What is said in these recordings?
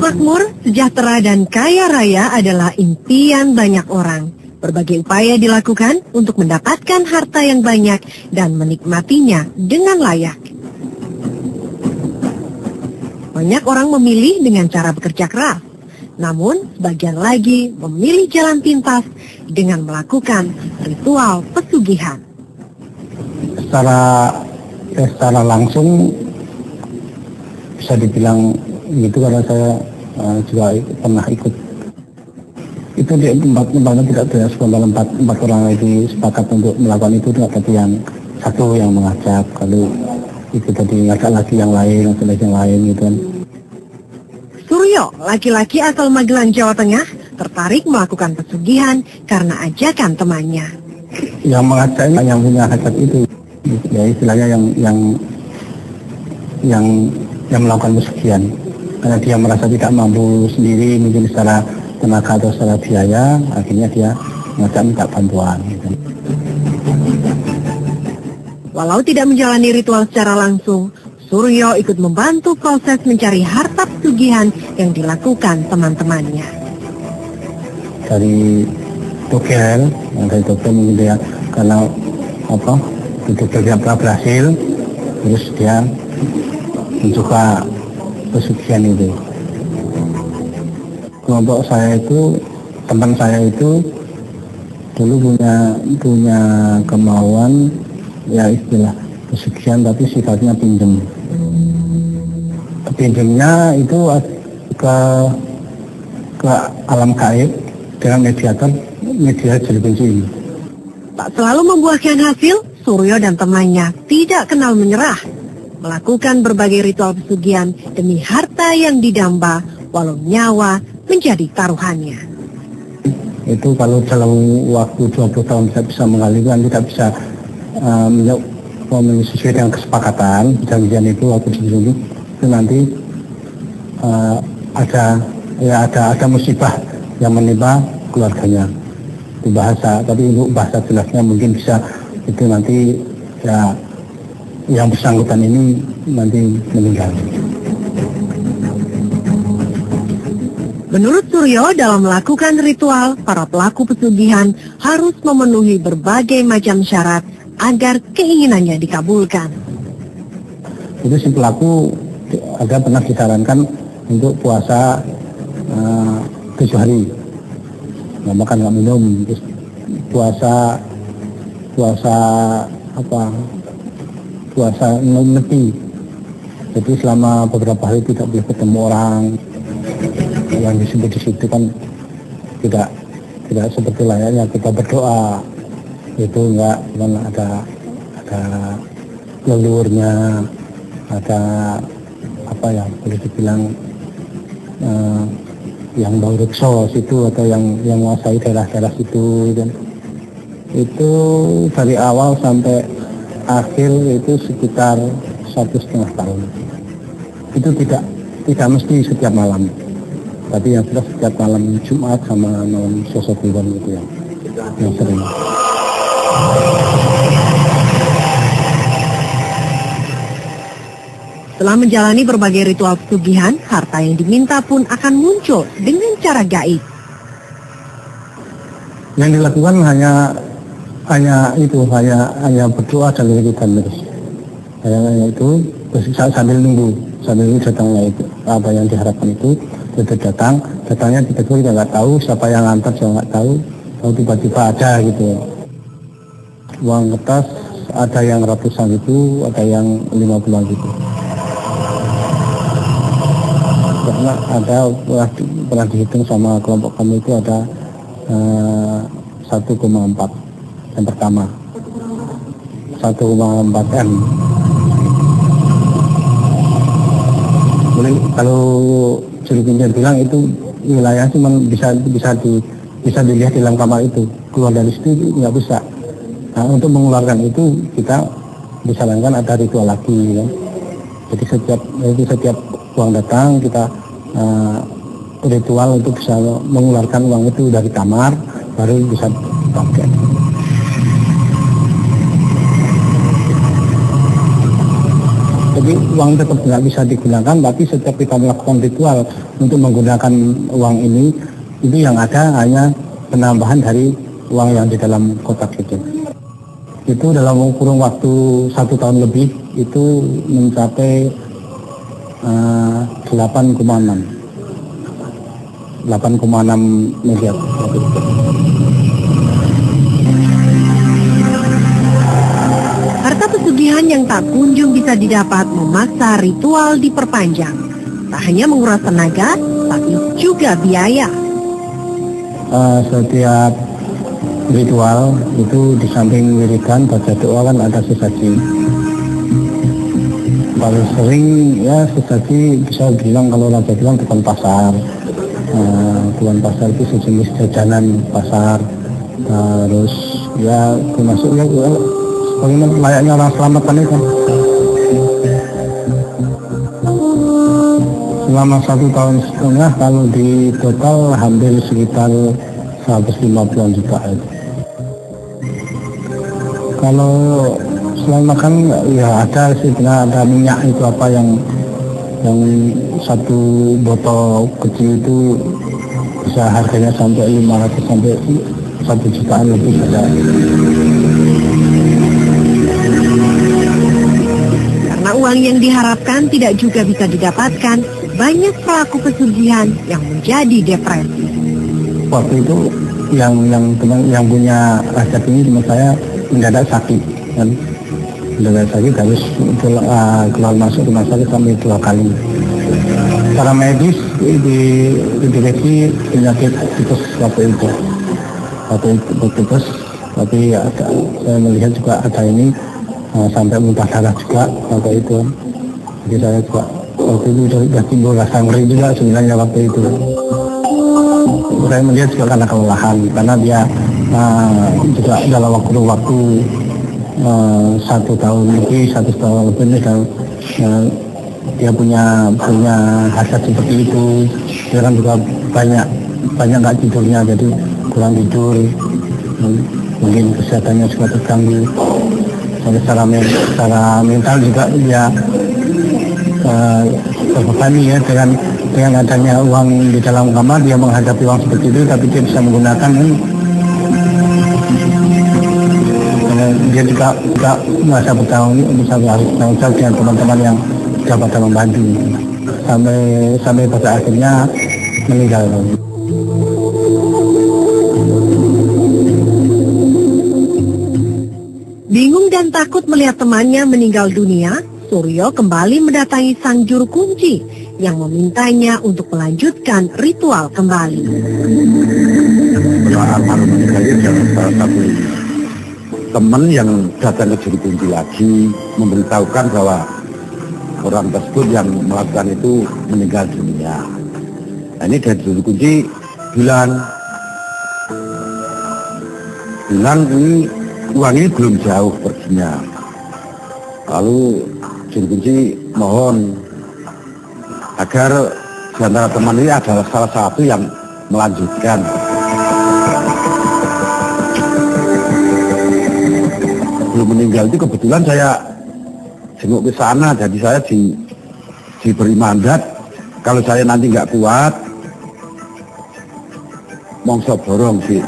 Makmur, sejahtera dan kaya raya adalah impian banyak orang. Berbagai upaya dilakukan untuk mendapatkan harta yang banyak dan menikmatinya dengan layak. Banyak orang memilih dengan cara bekerja keras, namun sebagian lagi memilih jalan pintas dengan melakukan ritual pesugihan. Secara langsung bisa dibilang gitu karena saya juga pernah ikut. Itu di tempatnya tidak sebuah empat orang itu sepakat untuk melakukan itu, tapi yang satu yang mengajak, kalau itu tadi ngajak lagi yang lain gitu kan. Suryo, laki-laki asal Magelang, Jawa Tengah, tertarik melakukan pesugihan karena ajakan temannya. Yang mengajaknya yang punya hajat itu, ya istilahnya yang melakukan pesugihan, karena dia merasa tidak mampu sendiri, mungkin secara tenaga atau secara biaya, akhirnya dia mengajak minta bantuan gitu. Walau tidak menjalani ritual secara langsung, Suryo ikut membantu proses mencari harta pesugihan yang dilakukan teman-temannya. Dari togel mungkin dia karena itu dia pernah berhasil, terus dia mencoba pesugihan itu. Kelompok saya itu, teman saya itu dulu punya kemauan, ya istilah pesugihan tapi sifatnya pinjem. Pinjemnya itu ke alam gaib dengan media jelibunci ini. Tak selalu membuahkan hasil, Suryo dan temannya tidak kenal menyerah, melakukan berbagai ritual pesugihan demi harta yang didamba, walau nyawa menjadi taruhannya. Itu kalau dalam waktu 20 tahun saya bisa mengalihkan, tidak bisa sesuai dengan kesepakatan janjian itu waktu dulu, itu nanti ada musibah yang menimpa keluarganya. Itu bahasa, tapi untuk bahasa jelasnya mungkin bisa itu nanti ya yang bersangkutan ini nanti meninggal. Menurut Suryo, dalam melakukan ritual, para pelaku pesugihan harus memenuhi berbagai macam syarat agar keinginannya dikabulkan. Itu si pelaku ada pernah disarankan untuk puasa 7 hari, nggak makan nggak minum, terus puasa nepi. Jadi selama beberapa hari tidak boleh ketemu orang. Yang disebut di situ kan tidak seperti layaknya kita berdoa, itu enggak, ada leluhurnya, ada boleh dibilang yang bau rekso situ atau yang menguasai daerah-daerah situ, dan itu dari awal sampai akhir itu sekitar 1,5 tahun. Itu tidak mesti setiap malam, tapi yang sudah setiap malam Jumat sama malam Selasa Kliwon itu yang sering. Setelah menjalani berbagai ritual pesugihan, harta yang diminta pun akan muncul dengan cara gaib. Yang dilakukan hanya berdoa dan wiridan terus. Hanya itu, terus sambil nunggu datangnya itu, apa yang diharapkan itu datangnya tiba-tiba kita nggak tahu, siapa yang antar juga nggak tahu tiba-tiba ada gitu. Uang kertas ada yang ratusan ribu, ada yang 50-an ribu. Karena ada pernah dihitung sama kelompok kami itu ada 1,4 yang pertama, 1,4 M. Boleh kalau Jurupinjam bilang itu wilayah cuma bisa dilihat di dalam kamar itu, keluar dari situ nggak bisa. Nah, untuk mengeluarkan itu kita disarankan ada ritual lagi, ya. Jadi setiap uang datang kita ritual untuk bisa mengeluarkan uang itu dari kamar, baru bisa dipakai. Jadi uang tetap nggak bisa digunakan, tapi setiap kita melakukan ritual untuk menggunakan uang ini, itu yang ada hanya penambahan dari uang yang di dalam kotak itu. Itu dalam kurun waktu 1 tahun lebih itu mencapai 8,6 miliar. Harta pesugihan yang tak kunjung bisa didapat memaksa ritual diperpanjang. Tak hanya menguras tenaga, tapi juga biaya. Setiap ritual itu di samping wiridan baca doa kan ada sesaji. Paling sering ya sesaji bisa bilang kalau raja bilang tukang pasar. Tukang pasar itu sejenis jajanan pasar. Terus ya termasuk ya bagaimana layaknya orang selamatan itu. Selama 1 tahun setengah kalau di total hampir sekitar 150 juta itu. Kalau selain makan ya ada sih, ada minyak itu apa yang 1 botol kecil itu bisa harganya sampai 500 sampai 1 jutaan lebih ada. Karena uang yang diharapkan tidak juga bisa didapatkan, banyak pelaku pesugihan yang menjadi depresi. Waktu itu yang punya resep ini teman saya mendadak sakit kan, mendadak sakit harus keluar masuk rumah sakit sampai 2 kali. Secara medis dideteksi penyakit tipes waktu itu tipes, tapi saya melihat juga ada ini sampai muntah darah juga waktu itu. Jadi saya juga waktu itu sudah timbul rasa ngeri juga sebenarnya waktu itu. Saya melihat juga karena kelelahan, karena dia juga dalam waktu 1 tahun lebih ini dan dia punya hasrat seperti itu. Dia kan juga banyak nggak tidurnya, jadi kurang tidur, mungkin kesehatannya juga terganggu. Secara mental juga dia terbebani ya dengan adanya uang di dalam kamar. Dia menghadapi uang seperti itu, tapi dia bisa menggunakan dia juga merasa bertanggung jawab dengan teman-teman yang sudah pada membantu sampai pada akhirnya meninggal. Bingung dan takut melihat temannya meninggal dunia, Suryo kembali mendatangi sang juru kunci yang memintanya untuk melanjutkan ritual kembali. Almarhum meninggal itu salah satu teman yang datang ke juru kunci lagi memberitahukan bahwa orang tersebut yang melakukan itu meninggal dunia. Nah, ini dari juru kunci bilang ini uang ini belum jauh perginya. Lalu juru kunci mohon agar di antara teman ini adalah salah satu yang melanjutkan. Belum meninggal itu kebetulan saya jenguk ke sana, jadi saya diberi mandat kalau saya nanti nggak kuat mongso borong sih.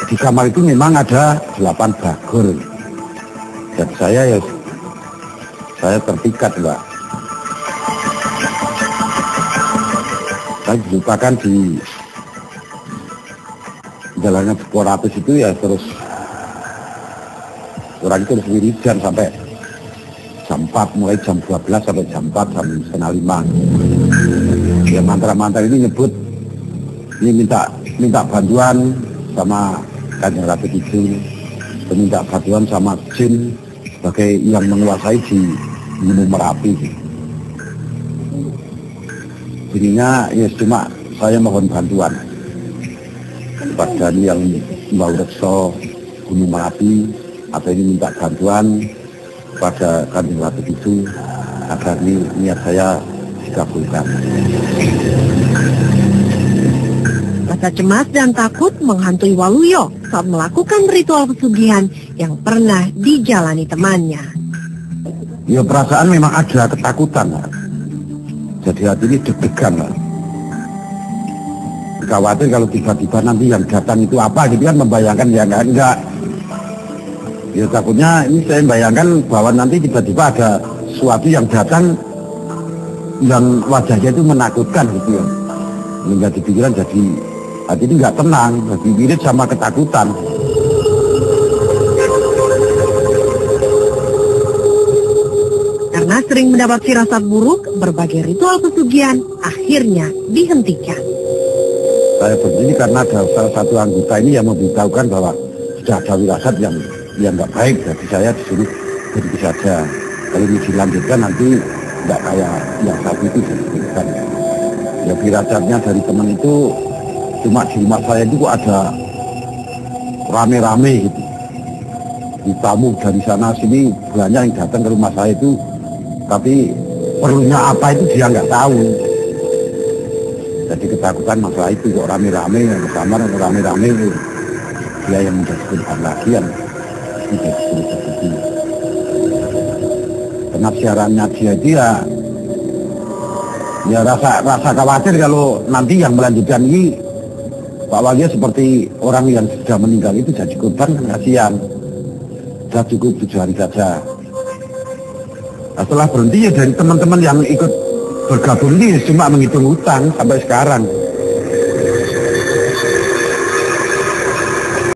Di kamar itu memang ada 8 bagor. Dan saya terpikat, Mbak. Saya dilupakan di jalannya Sporapis itu ya, terus orang itu terus wiridan sampai jam 4, mulai jam 12 sampai jam 4, jam setengah 5. Ya mantra-mantra ini nyebut ini minta bantuan sama Kanjeng Ratu Kidul, minta bantuan sama jin sebagai yang menguasai di Gunung Merapi. Jadinya ya cuma saya mohon bantuan kepada yang Mbak Rekso Gunung Merapi, atau ini minta bantuan kepada Kanjeng Ratu Kidul agar niat saya dikabulkan. Masa Rasa cemas dan takut menghantui Waluyo saat melakukan ritual pesugihan yang pernah dijalani temannya. Ya perasaan memang ada ketakutan lah. Jadi hati ini deg-degan lah. Khawatir kalau tiba-tiba nanti yang datang itu apa gitu kan, membayangkan ya enggak. Ya takutnya ini saya membayangkan bahwa nanti tiba-tiba ada sesuatu yang datang yang wajahnya itu menakutkan gitu ya. Menjadi pikiran, jadi hati ini nggak tenang, jadi mirip sama ketakutan. Karena sering mendapat firasat buruk, berbagai ritual pesugihan akhirnya dihentikan. Saya begini karena ada salah satu anggota ini yang memberitahukan bahwa sudah ada firasat yang nggak baik, jadi saya disuruh berhenti saja. Kalau ini dilanjutkan nanti nggak kayak yang satu itu disebutkan. Ya firasatnya dari teman itu cuma di rumah saya itu kok ada rame-rame gitu. Di tamu dari sana sini banyak yang datang ke rumah saya itu, tapi perlunya apa itu dia nggak tahu. Jadi ketakutan masalah itu kok rame-rame yang ke kamar atau rame-rame itu. Dia yang menjadi korban lagi yang menjadi seperti penafsirannya dia ya rasa khawatir kalau nanti yang melanjutkan ini Pak Waluyo seperti orang yang sudah meninggal itu jadi korban, kasihan. Sudah cukup 7 hari saja. Nah, setelah berhenti ya dari teman-teman yang ikut bergabung ini cuma menghitung hutang sampai sekarang.